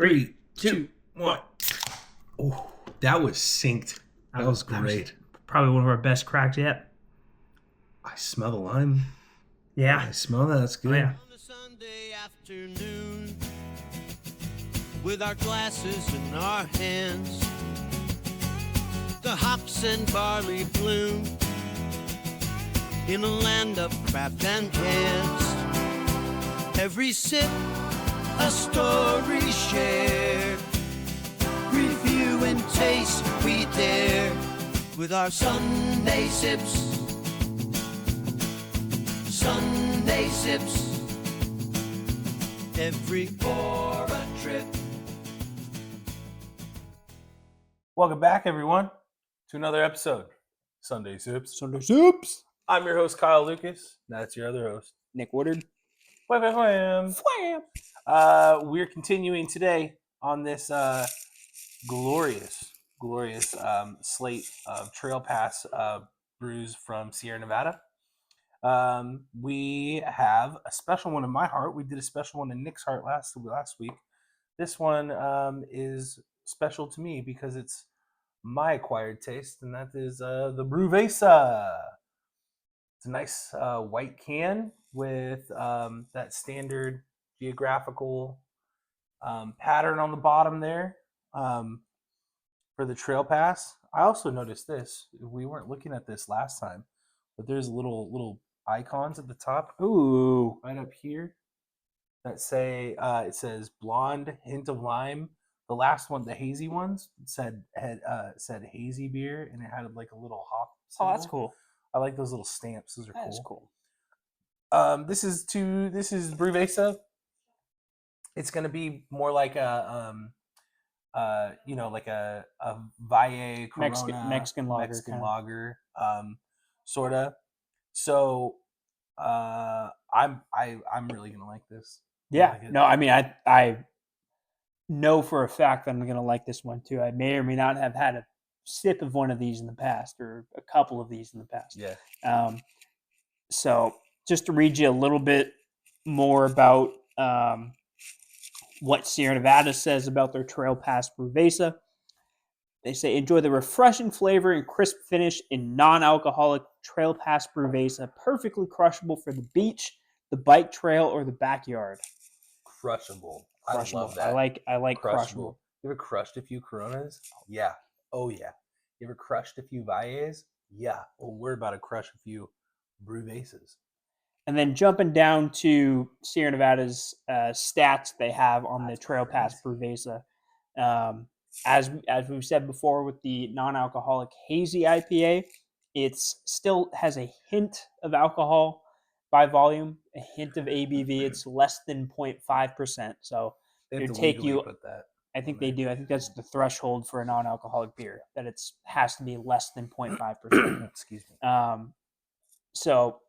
3, 2, 1. Oh, that was synced. That was great. Probably one of our best cracks yet. I smell the lime. Yeah. I smell that. That's good. Oh, yeah. On a Sunday afternoon, with our glasses in our hands, the hops and barley bloom in a land of craft and cans. Every sip, a story shared, review and taste we dare with our Sunday sips. Sunday sips, every for a trip. Welcome back, everyone, to another episode, Sunday Sips. Sunday Sips. I'm your host, Kyle Lucas. That's your other host, Nick Woodard. Wham. We're continuing today on this glorious slate of Trail Pass brews from Sierra Nevada. We have a special one in my heart. We did a special one in Nick's heart last week. This one is special to me because it's my acquired taste, and that is the Brewveza. It's a nice white can with that standard geographical pattern on the bottom there for the Trail Pass. I also noticed this. We weren't looking at this last time, but there's little icons at the top. Ooh. Right up here that say it says blonde hint of lime. The last one, the hazy ones, said hazy beer, and it had like a little hop symbol. Oh, that's cool. I like those little stamps. Those are That cool. is cool. This is Brewveza. It's gonna be more like a like a Valle Corona Mexican lager, lager, sorta. So I'm really gonna like this. Yeah. Like it. No, I mean, I know for a fact that I'm going to like this one too. I may or may not have had a sip of one of these in the past, or a couple of these in the past. Yeah. So just to read you a little bit more about what Sierra Nevada says about their Trail Pass Brewveza. They say, enjoy the refreshing flavor and crisp finish in non-alcoholic Trail Pass Brewveza, perfectly crushable for the beach, the bike trail, or the backyard. Crushable. Crushable. I love that. I like crushable. You ever crushed a few Coronas? Yeah. Oh yeah. You ever crushed a few Valles? Yeah. Well, we're about to crush a few Brewvezas. And then jumping down to Sierra Nevada's stats they have on the Trail Pass Brewveza. As we've said before with the non-alcoholic hazy IPA, it still has a hint of alcohol by volume, a hint of ABV. It's less than 0.5%. So They it'd take you. put that. I think they do. I think that's the threshold for a non-alcoholic beer, that it has to be less than 0.5%. Excuse me. So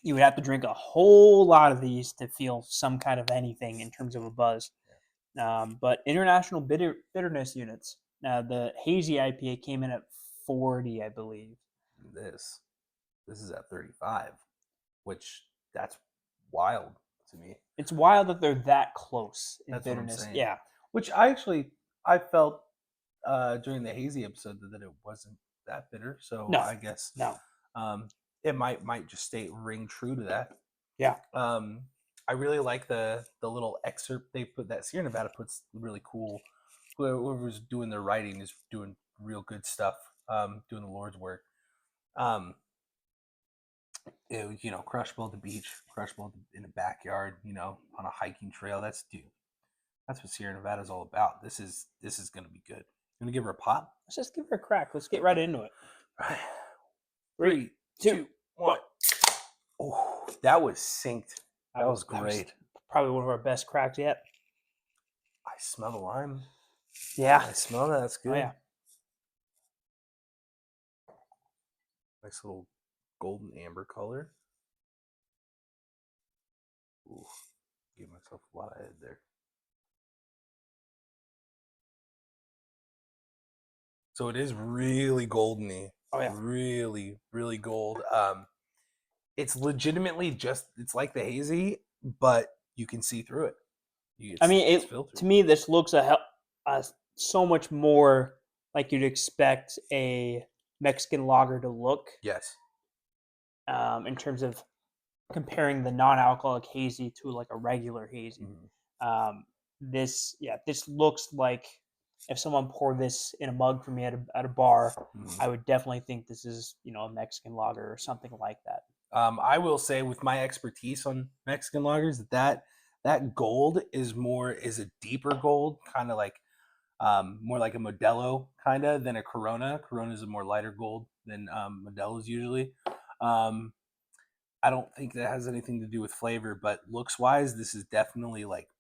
you would have to drink a whole lot of these to feel some kind of anything in terms of a buzz. But international bitterness units. The hazy IPA came in at 40, I believe. This is at 35, which that's wild to me. It's wild that they're that close in That's bitterness. what I'm saying. Yeah. Which I felt during the hazy episode that it wasn't that bitter. So No. I guess No. it might just ring true to that. Yeah. I really like the little excerpt they put, that Sierra Nevada puts really cool. Whoever's doing their writing is doing real good stuff, doing the Lord's work. Crushable at the beach, crushable in the backyard, on a hiking trail. That's what Sierra Nevada is all about. This is gonna be good. You gonna give her a pop? Let's just give her a crack. Let's get right into it. Right. 3, 2, 1. Oh, that was synced. That was great. Probably one of our best cracks yet. I smell the lime. Yeah. I smell that. That's good. Oh, yeah. Nice little golden amber color. Ooh, gave myself a lot of head there. So it is really goldeny. Oh yeah. Really, really gold. It's legitimately it's like the hazy, but you can see through it. I mean, It's it filtered. to me this looks so much more like you'd expect a Mexican lager to look, Yes. in terms of comparing the non-alcoholic hazy to like a regular hazy. Mhm. This looks like if someone poured this in a mug for me at a bar, Mhm. I would definitely think this is a Mexican lager or something like that. I will say, with my expertise on Mexican lagers, that gold is a deeper gold, kind of like more like a Modelo kind of than a Corona. Corona is a more lighter gold than Modelo's usually. Um, I don't think that has anything to do with flavor, but looks wise, this is definitely like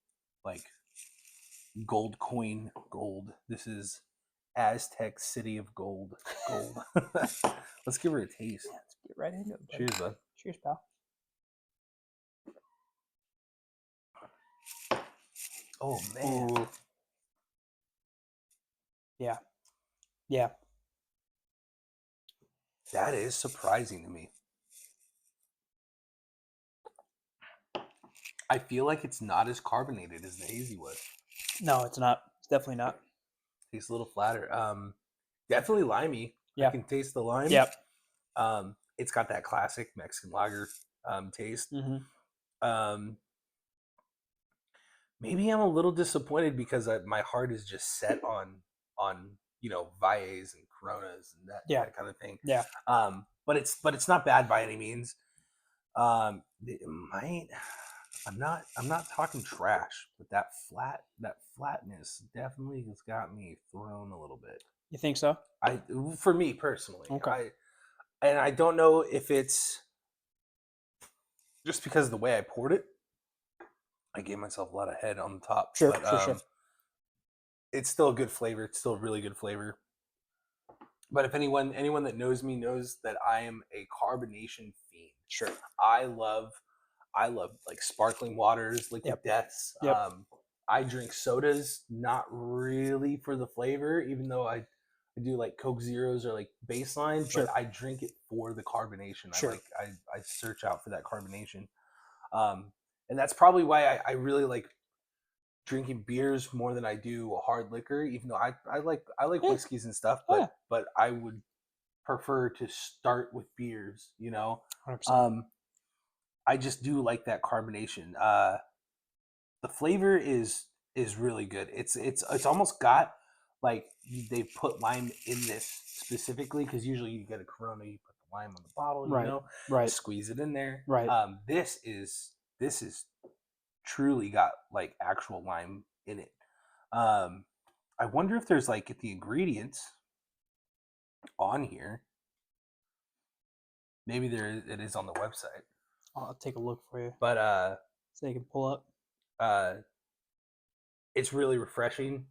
gold coin gold. This is Aztec City of Gold. Gold. Let's give her a taste. Yeah, let's get right into it. Buddy. Cheers, bud. Cheers, pal. Oh man. Ooh. Yeah. Yeah. That is surprising to me. I feel like it's not as carbonated as the hazy was. No, it's not. It's definitely not. Tastes a little flatter. Definitely limey. Yeah. I can taste the lime. Yep. It's got that classic Mexican lager taste. Mm-hmm. Maybe I'm a little disappointed because my heart is just set on Valles and Coronas and that kind of thing. Yeah. But it's not bad by any means. It might. I'm not talking trash, but that flatness definitely has got me thrown a little bit. You think so? For me personally. Okay. I don't know if it's just because of the way I poured it. I gave myself a lot of head on the top. Sure, but, sure. It's still a good flavor. It's still a really good flavor. But if anyone that knows me knows that I am a carbonation fiend. Sure. I love like sparkling waters, liquid deaths. Yep. I drink sodas, not really for the flavor, even though I do like Coke Zeros or like baseline, Sure. but I drink it for the carbonation. Sure. I search out for that carbonation. And that's probably why I really like drinking beers more than I do a hard liquor, even though I like whiskeys and stuff, but I would prefer to start with beers, 100%. I just do like that carbonation. The flavor is really good. It's almost got like they put lime in this specifically because usually you get a Corona, you put the lime on the bottle, Right. squeeze it in there. Right. This is truly got like actual lime in it. I wonder if there's like the ingredients on here. Maybe it is on the website. I'll take a look for you. But so you can pull up. It's really refreshing.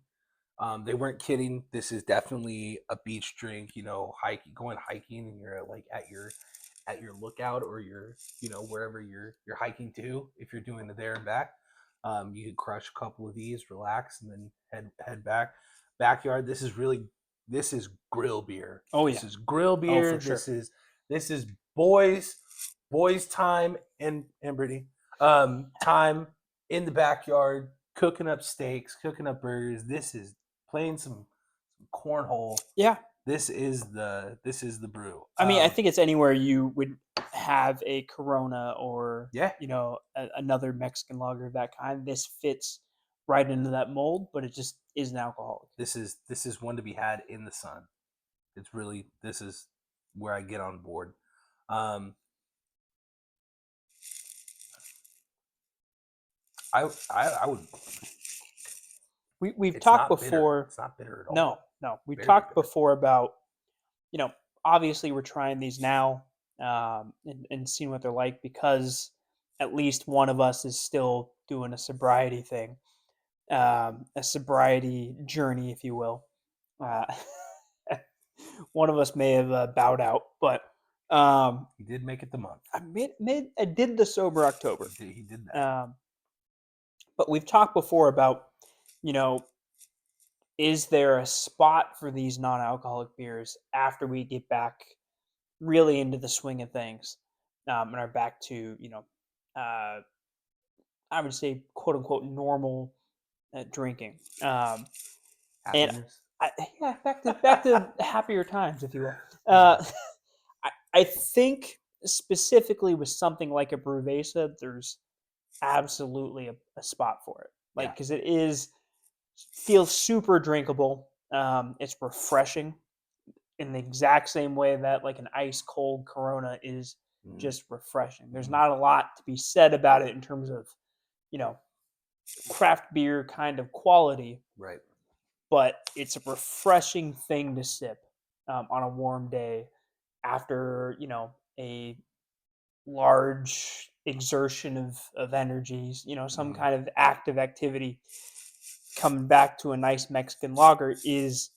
They weren't kidding. This is definitely a beach drink. Going hiking, and you're like at your lookout, or you're wherever you're hiking to. If you're doing the there and back, you could crush a couple of these, relax, and then head back. Backyard. This is grill beer. Oh yeah. This is grill beer. For sure. This is boys time and Brittany time in the backyard, cooking up steaks, cooking up burgers. This is playing some cornhole. Yeah. This is the brew. I mean, I think it's anywhere you would have a Corona or another Mexican lager of that kind. This fits right into that mold, but it just isn't alcoholic. This is one to be had in the sun. It's really, this is where I get on board. I would. We've talked before. Bitter. It's not bitter at all. No. We've talked before about, obviously we're trying these now, and seeing what they're like, because at least one of us is still doing a sobriety thing, a sobriety journey, if you will. One of us may have bowed out, but he did make it the month. I did the sober October. He did that. But we've talked before about, is there a spot for these non-alcoholic beers after we get back really into the swing of things, and are back to, I would say, quote unquote, normal drinking. And Happiness. yeah, back to happier times, if you will. I think specifically with something like a Brewveza, there's absolutely a spot for it. Like, Yeah. because it feels super drinkable. It's refreshing in the exact same way that like an ice cold Corona is Mm. just refreshing. There's Mhm. not a lot to be said about it in terms of, you know, craft beer kind of quality, Right. but it's a refreshing thing to sip on a warm day after, you know, a large exertion of energies, you know, some Mhm. kind of active activity. Coming back to a nice Mexican lager is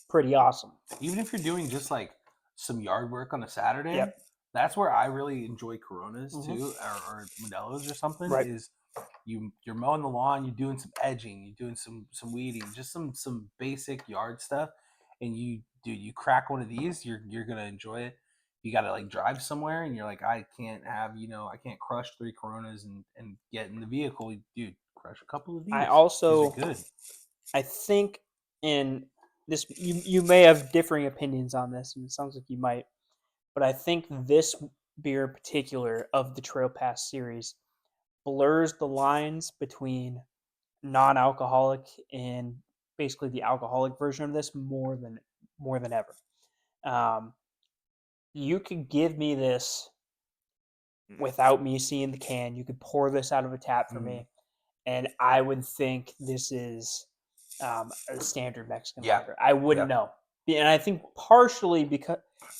pretty awesome. Even if you're doing just like some yard work on a Saturday, Yep. that's where I really enjoy Coronas Mhm. too, or Modelo's or something. Right. Is you're mowing the lawn, you're doing some edging, you're doing some weeding, just some basic yard stuff, and you crack one of these, you're gonna enjoy it. You got to like drive somewhere, and you're like, I can't crush 3 Coronas and get in the vehicle, dude. Crush a couple of these. I These also are good. I think in this you may have differing opinions on this, and it sounds like you might, but I think this beer in particular of the Trail Pass series blurs the lines between non-alcoholic and basically the alcoholic version of this more than ever. Um, you could give me this without me seeing the can. You could pour this out of a tap for Mhm. me, and I would think this is a standard Mexican Yeah. lager. I wouldn't Yeah. know, and I think partially because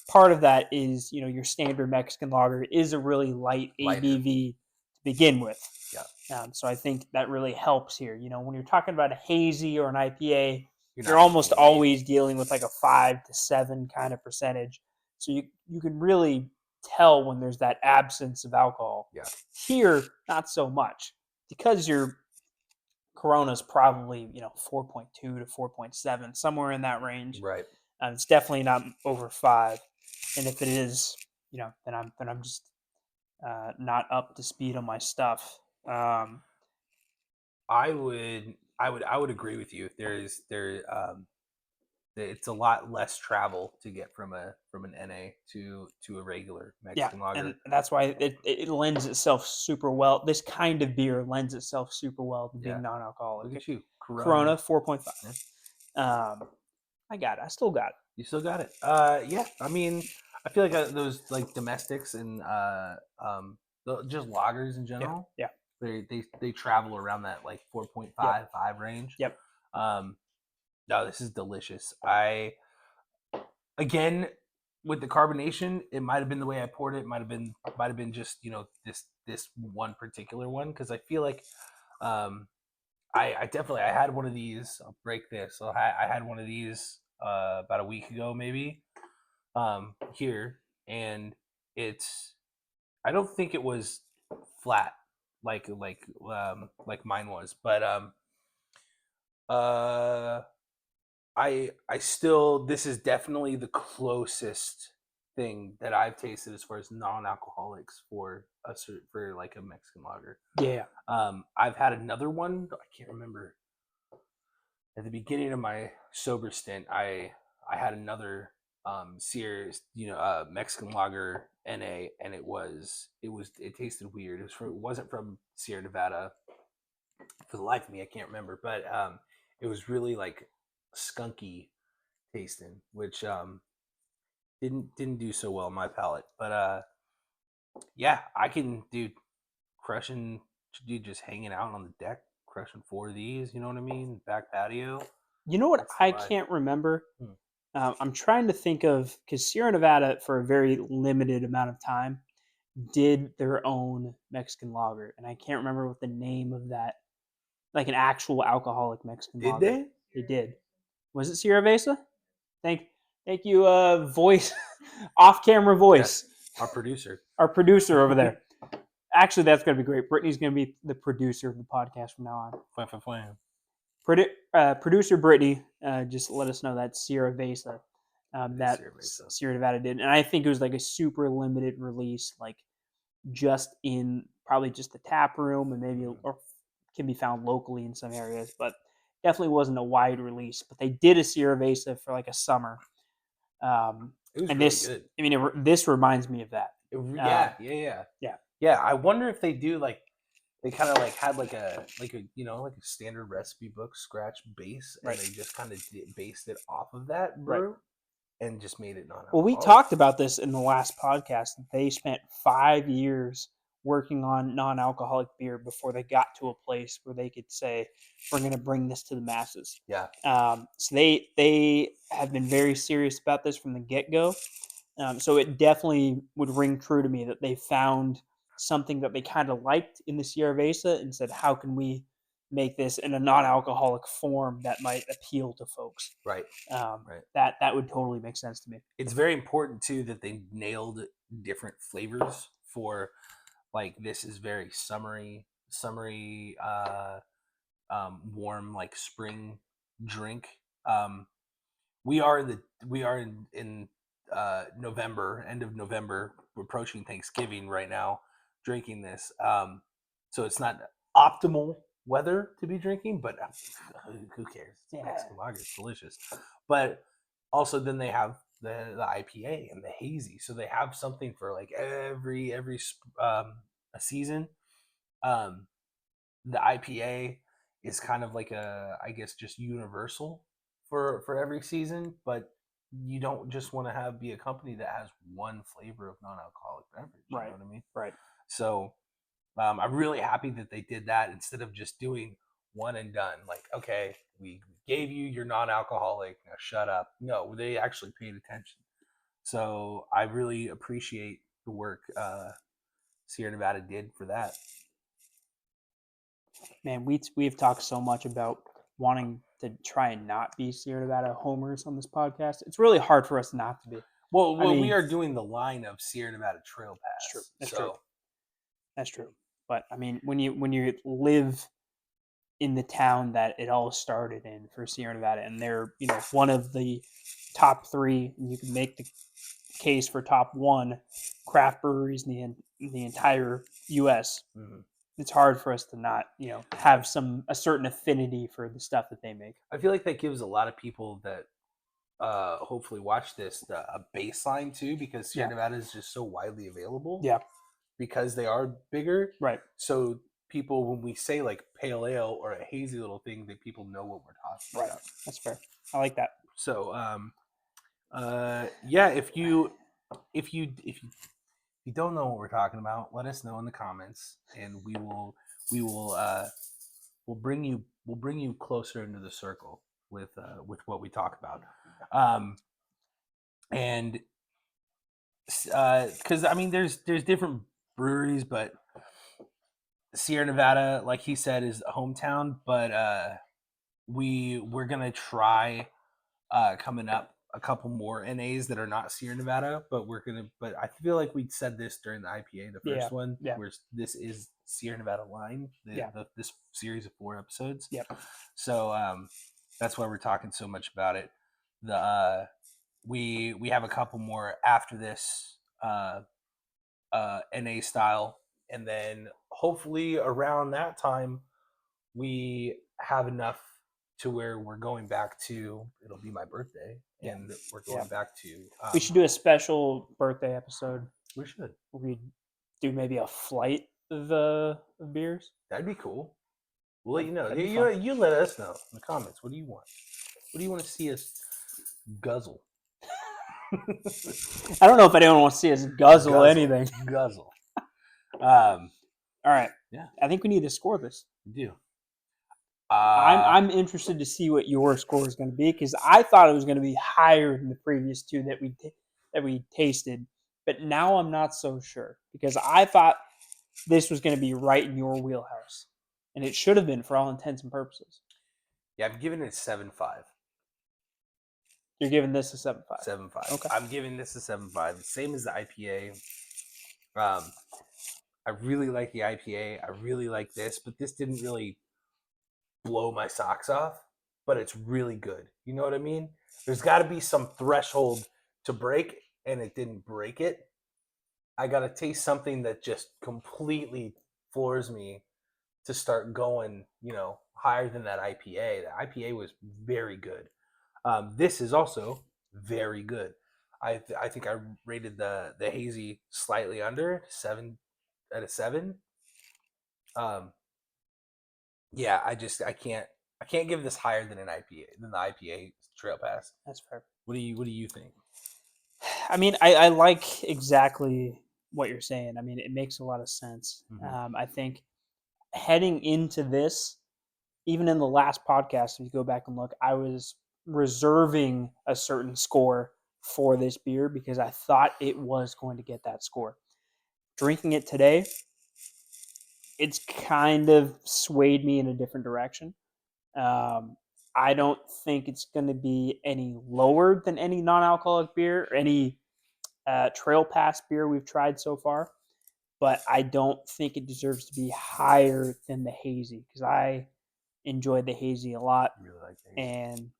part of that is, you know, your standard Mexican lager is a really light Lighter. ABV to begin with. Yeah. So I think that really helps here. You know, when you're talking about a hazy or an IPA, You're you're not almost hazy. always dealing with like a 5 to 7 kind of percentage. So you can really tell when there's that absence of alcohol. Yeah. Here, not so much, because your Corona's probably, you know, 4.2 to 4.7, somewhere in that range. Right. It's definitely not over 5, and if it is, you know, then I'm just not up to speed on my stuff. I would agree with you. It's a lot less travel to get from an NA to a regular Yeah, Mexican lager. and that's why it lends itself super well. This kind of beer lends itself super well to being Yeah. non-alcoholic. Look at you, Corona 4.5. Yeah. I got it. I still got it. You still got it. Yeah. I mean, I feel like those like domestics and just lagers in general. Yeah. They travel around that like 4.5 5 range. Yep. No, this is delicious. Again, with the carbonation, it might have been the way I poured it. Might have been just, you know, this one particular one, because I feel like I definitely I had one of these. I'll break this. So I had one of these about a week ago maybe here, and it's I don't think it was flat like mine was, but uh I still, this is definitely the closest thing that I've tasted as far as non-alcoholics for like a Mexican lager. Yeah. I've had another one. I can't remember. At the beginning of my sober stint, I had another Sears, Mexican lager NA, and it tasted weird. It wasn't from Sierra Nevada. For the life of me, I can't remember, but it was really like skunky tasting, which didn't do so well in my palate. But yeah, I can, dude, crushing, dude, just hanging out on the deck, crushing 4 of these. You know what I mean? Back patio. You know what That's the I vibe. can't remember? Hmm. I'm trying to think of, because Sierra Nevada, for a very limited amount of time, did their own Mexican lager, and I can't remember what the name of that, like an actual alcoholic Mexican Did lager. they? They did. Was it Sierra Vesa? Thank you, voice, off-camera voice, Our producer. our producer over there. Actually, that's going to be great. Brittany's going to be the producer of the podcast from now on. Producer Brittany just let us know that Sierra Vesa, that Sierra Vesa. Sierra Nevada did, and I think it was like a super limited release, like just in probably just the tap room and maybe or can be found locally in some areas, but definitely wasn't a wide release. But they did a Cerveza for like a summer. It was And really this, good. I mean, this reminds me of that. Yeah. Yeah. Yeah, I wonder if they do like they kind of like had like a like a standard recipe book scratch base, and Right. they just kind of based it off of that Right. brew, and just made it non-alcoholic. Well, we talked about this in the last podcast. They spent 5 years working on non-alcoholic beer before they got to a place where they could say, "We're going to bring this to the masses." Yeah, So they have been very serious about this from the get-go. So it definitely would ring true to me that they found something that they kind of liked in the Cerveza and said, "How can we make this in a non-alcoholic form that might appeal to folks?" right. Right. That would totally make sense to me. It's very important too that they nailed different flavors for like this is very summery, warm like spring drink. Um, we are in November, end of November, we're approaching Thanksgiving right now, drinking this. So it's not optimal weather to be drinking, but who cares? It's a Mexican lager, it's delicious. But also, then they have the IPA and the hazy, so they have something for like every a season. Um, the IPA is kind of like a, I guess, just universal for every season, but you don't just want to be a company that has one flavor of non-alcoholic beverage. You know what I mean? Right. So I'm really happy that they did that instead of just doing one and done. Like, okay, we gave you your non-alcoholic, now shut up. No, they actually paid attention. So I really appreciate the work Sierra Nevada did for that. Man, we've talked so much about wanting to try and not be Sierra Nevada homers on this podcast. It's really hard for us not to be. Well, I mean, we are doing the line of Sierra Nevada Trail Pass. true. That's so, true. That's true. But I mean, when you live in the town that it all started in for Sierra Nevada, and they're one of the top 3, and you can make the case for top 1 craft breweries in the entire U.S. Mhm. It's hard for us to not have a certain affinity for the stuff that they make. I feel like that gives a lot of people that hopefully watch this a baseline too, because Sierra Nevada is just so widely available. Yeah. Because they are bigger. Right. So people, when we say like pale ale or a hazy little thing, that people know what we're talking about. That's fair. I like that. So yeah, if you don't know what we're talking about, let us know in the comments, and we'll bring you closer into the circle with what we talk about. And because I mean there's different breweries, but Sierra Nevada, like he said, is hometown, but we're gonna try coming up a couple more NAs that are not Sierra Nevada, but I feel like we said this during the IPA, the first one, where this is Sierra Nevada line, this series of 4 episodes. Yep. So that's why we're talking so much about it. We have a couple more after this NA style, and then hopefully around that time we have enough to where we're going back to, it'll be my birthday, and we're going back to we should do a special birthday episode. We should. We do maybe a flight of beers. That'd be cool. We'll let you know. You let us know in the comments. What do you want? What do you want to see us guzzle? I don't know if anyone wants to see us guzzle anything. Guzzle. All right. Yeah. I think we need to score this. We do. I'm interested to see what your score is going to be, because I thought it was going to be higher than the previous 2 that we tasted, but now I'm not so sure, because I thought this was going to be right in your wheelhouse, and it should have been for all intents and purposes. Yeah, I'm giving it 7.5. You're giving this a 7.5. 7.5. Okay. I'm giving this a 7.5. Same as the IPA. I really like the IPA. I really like this, but this didn't really blow my socks off, but it's really good. You know what I mean? There's got to be some threshold to break, and it didn't break it. I got to taste something that just completely floors me to start going, higher than that IPA. The IPA was very good. This is also very good. I think I rated the hazy slightly under 7 out of 7. Um, yeah, I can't give this higher than the IPA Trail Pass. That's fair. What do you think? I mean, I like exactly what you're saying. I mean, it makes a lot of sense. Mhm. I think heading into this, even in the last podcast, if you go back and look, I was reserving a certain score for this beer because I thought it was going to get that score. Drinking it today, it's kind of swayed me in a different direction. I don't think it's going to be any lower than any non-alcoholic beer or any Trail Pass beer we've tried so far, but I don't think it deserves to be higher than the hazy because I enjoyed the hazy a lot. I really like the hazy. And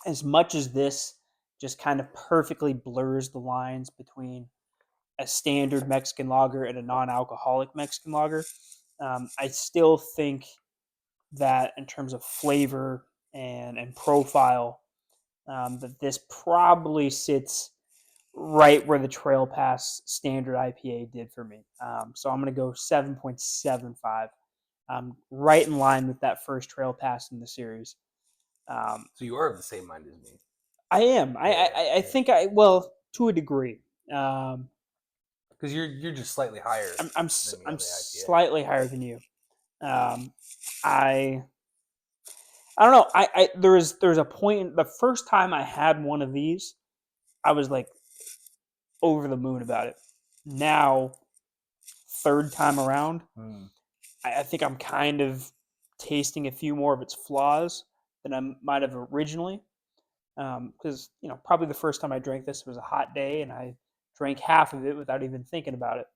as much as this just kind of perfectly blurs the lines between a standard Mexican lager and a non-alcoholic Mexican lager, I still think that in terms of flavor and profile, that this probably sits right where the Trail Pass standard IPA did for me. So I'm going to go 7.75. Right in line with that first Trail Pass in the series. So you are of the same mind as me. I am. I think well, to a degree. Because you're just slightly higher. I'm than me on the IPA. slightly higher than you. I don't know. There's a point. The first time I had one of these, I was like over the moon about it. Now, third time around, I think I'm kind of tasting a few more of its flaws than I might have originally. Because probably the first time I drank this was a hot day, and I drank half of it without even thinking about it.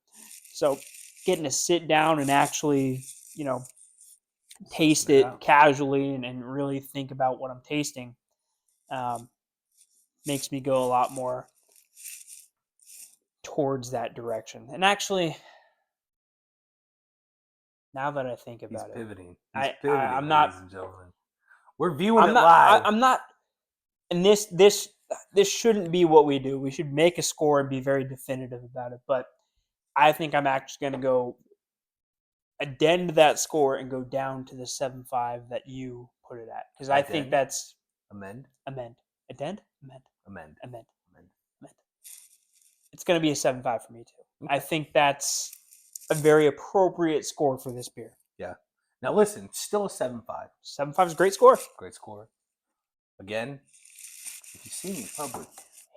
So, getting to sit down and actually, taste it casually and really think about what I'm tasting, makes me go a lot more towards that direction. And actually, now that I think about He's pivoting. I'm ladies not. and gentlemen. We're viewing I'm it not. live. I'm not. And this shouldn't be what we do. We should make a score and be very definitive about it. But I think I'm actually going to go addend that score and go down to the 7.5 that you put it at, because I think that's amend. Addend. Amend. It's going to be a 7.5 for me too. Okay. I think that's a very appropriate score for this beer. Yeah. Now listen, still a 7.5. 7.5 is a great score. Great score. Again, if you see me in public,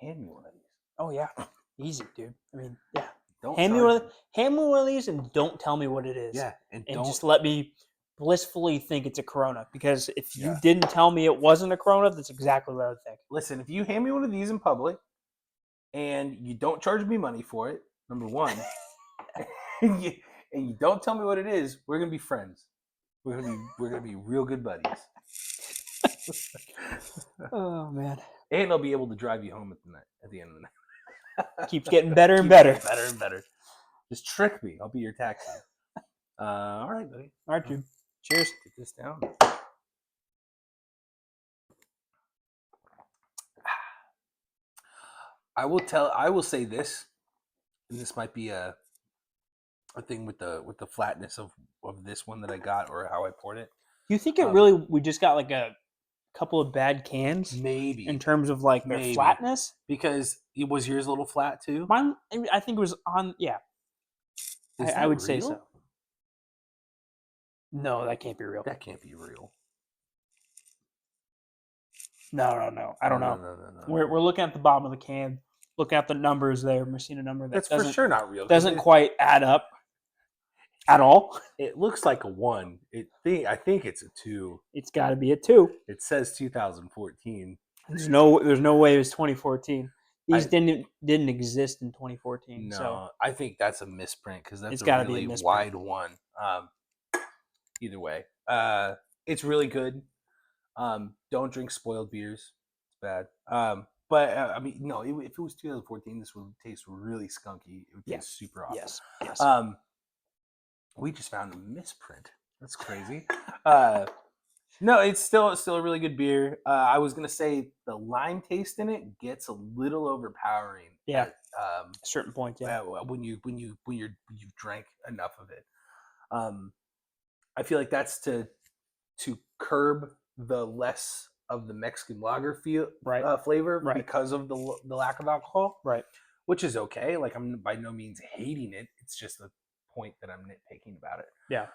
hand me one of these. Oh yeah, easy, dude. I mean, yeah. Don't hand me one of these, and don't tell me what it is. Yeah, and just let me blissfully think it's a Corona. Because if you Yeah. didn't tell me it wasn't a Corona, that's exactly what I would think. Listen, if you hand me one of these in public, and you don't charge me money for it, number one, and you don't tell me what it is, we're gonna be friends. We're gonna be real good buddies. Oh man, and I'll be able to drive you home at the end of the night. Keeps getting better and better. Better and better. Just trick me. I'll be your taxi. All right, buddy. All right, dude. Cheers. Get this down. I will say this, and this might be a thing with the flatness of this one that I got, or how I poured it. You think we just got like a couple of bad cans? Maybe. In terms of like their flatness? Because was yours a little flat too? Mine, I think it was on, yeah. I would say so. No, that can't be real. That can't be real. No. I don't know. No. We're looking at the bottom of the can, looking at the numbers there. We're seeing a number that's for sure not real. Doesn't quite add up at all. It looks like a 1. I think it's a 2. It's got to be a 2. It says 2014. There's no way it was 2014. These didn't exist in 2014. No, so I think that's a misprint because that's it's a really wide one. Either way, it's really good. Don't drink spoiled beers; it's bad. But I mean, no. If it was 2014, this would taste really skunky. It would taste super awesome. Yes. We just found a misprint That's crazy. No, it's still a really good beer. I was gonna say the lime taste in it gets a little overpowering. Yeah. At, A certain point, yeah. when you've drank enough of it. I feel like that's to curb the less of the Mexican lager flavor Right. because of the lack of alcohol, Right. which is okay. Like I'm by no means hating it. It's just the point that I'm nitpicking about it. Yeah.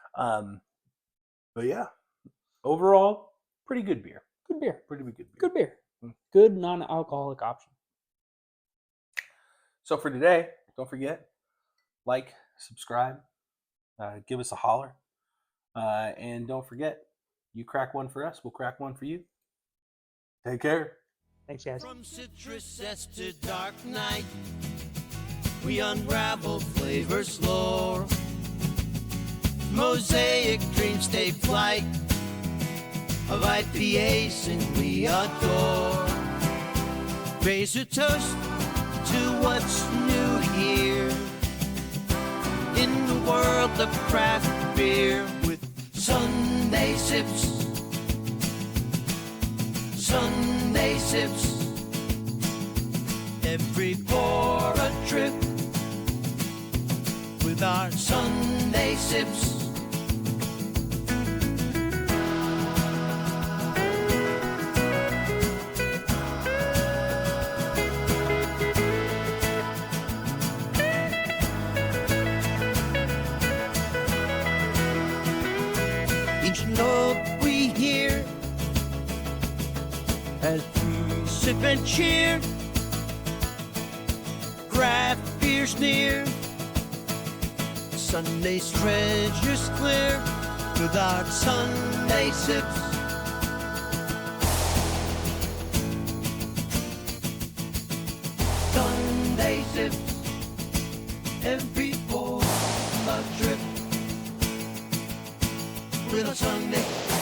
But yeah, overall, pretty good beer. Good beer. Pretty good beer. Good beer. Mm. Good non-alcoholic option. So for today, don't forget, like, subscribe, give us a holler, and don't forget, you crack one for us, we'll crack one for you. Take care. Thanks, guys. From citrus zest to dark night, we unravel flavors lore. Mosaic dreams take flight of IPAs and we adore. Raise a toast to what's new here in the world of craft beer with Sunday sips. Sunday sips. Every pour a trip with our Sunday sips. Each note we hear as we sip and cheer, craft beer's near, Sunday's treasures clear with our Sunday sips. Sunday sips, every pour a trip with a Sunday.